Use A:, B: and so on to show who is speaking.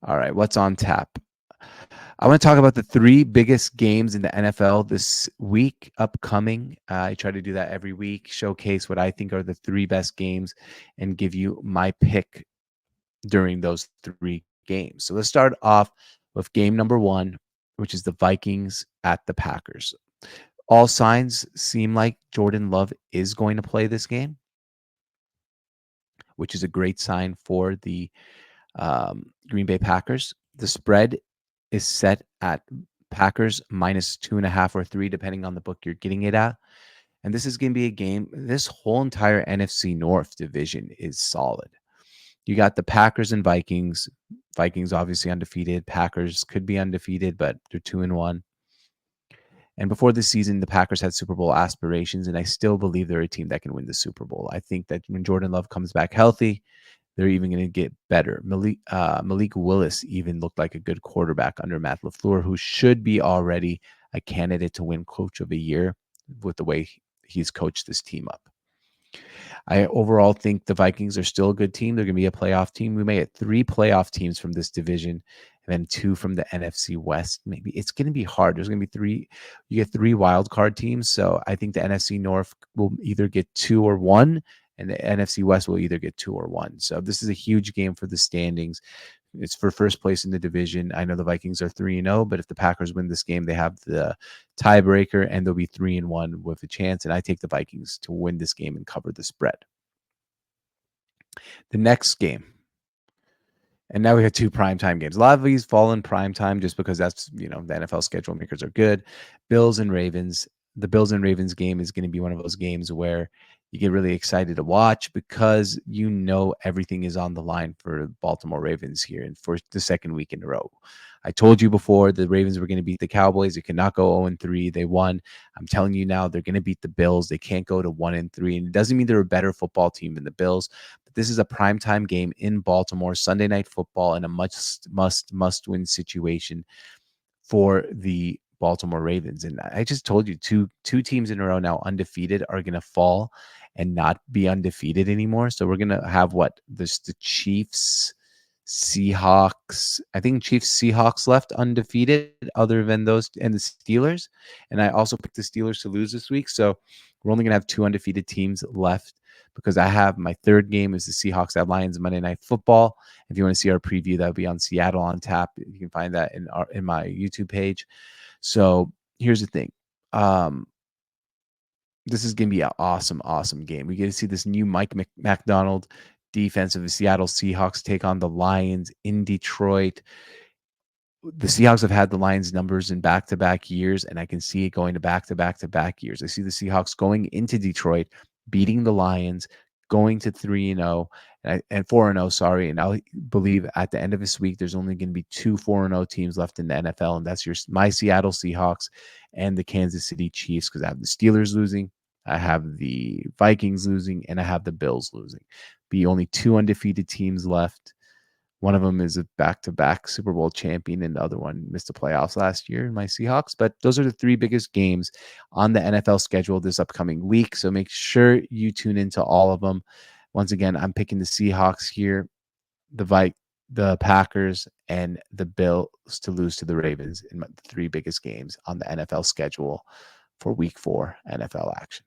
A: All right, what's on tap? I want to talk about the three biggest games in the NFL this week upcoming. I try to do that every week, showcase what I think are the three best games, and give you my pick during those three games. So let's start off with game number one, which is the Vikings at the Packers. All signs seem like Jordan Love is going to play this game, which is a great sign for the Green Bay Packers. The spread is set at Packers minus 2.5 or 3, depending on the book you're getting it at. And this is going to be a game. This whole entire NFC North division is solid. You got the Packers and Vikings. Vikings obviously undefeated. Packers could be undefeated, but they're 2-1. And before this season, the Packers had Super Bowl aspirations, and I still believe they're a team that can win the Super Bowl. I think that when Jordan Love comes back healthy, they're even going to get better. Malik Willis even looked like a good quarterback under Matt LaFleur, who should be already a candidate to win Coach of the Year with the way he's coached this team up. I overall think the Vikings are still a good team. They're going to be a playoff team. We may get 3 playoff teams from this division and then 2 from the NFC West. Maybe it's going to be hard. There's going to be 3. You get 3 wild card teams. So I think the NFC North will either get 2 or 1, and the NFC West will either get 2 or 1. So this is a huge game for the standings. It's for first place in the division. I know the Vikings are 3-0, but if the Packers win this game, they have the tiebreaker and they'll be 3-1 with a chance. And I take the Vikings to win this game and cover the spread. The next game, and now we have 2 primetime games. A lot of these fall in primetime just because that's, the NFL schedule makers are good. Bills and Ravens. The Bills and Ravens game is going to be one of those games where you get really excited to watch because everything is on the line for Baltimore Ravens here and for the second week in a row. I told you before the Ravens were going to beat the Cowboys. They could not go 0-3. They won. I'm telling you now, they're going to beat the Bills. They can't go to 1-3. And it doesn't mean they're a better football team than the Bills. But this is a primetime game in Baltimore, Sunday Night Football, in a must-win situation for the Baltimore Ravens. And I just told you two teams in a row now undefeated are going to fall and not be undefeated anymore. So we're going to have the Chiefs, Seahawks. I think Chiefs, Seahawks left undefeated other than those, and the Steelers. And I also picked the Steelers to lose this week. So we're only going to have 2 undefeated teams left because I have my third game is the Seahawks at Lions Monday Night Football. If you want to see our preview, that'll be on Seattle on Tap. You can find that in my YouTube page. So here's the thing. This is going to be an awesome, awesome game. We get to see this new Mike McDonald defense of the Seattle Seahawks take on the Lions in Detroit. The Seahawks have had the Lions numbers in back-to-back years, and I can see it going to back-to-back years. I see the Seahawks going into Detroit, beating the Lions, going to 3-0 and 4-0, sorry. And I believe at the end of this week, there's only going to be 2 4-0 teams left in the NFL, and that's my Seattle Seahawks and the Kansas City Chiefs, because I have the Steelers losing, I have the Vikings losing, and I have the Bills losing. Be only 2 undefeated teams left. One of them is a back-to-back Super Bowl champion, and the other one missed the playoffs last year in my Seahawks. But those are the 3 biggest games on the NFL schedule this upcoming week. So make sure you tune into all of them. Once again, I'm picking the Seahawks here, the Packers, and the Bills to lose to the Ravens in the 3 biggest games on the NFL schedule for Week 4 NFL action.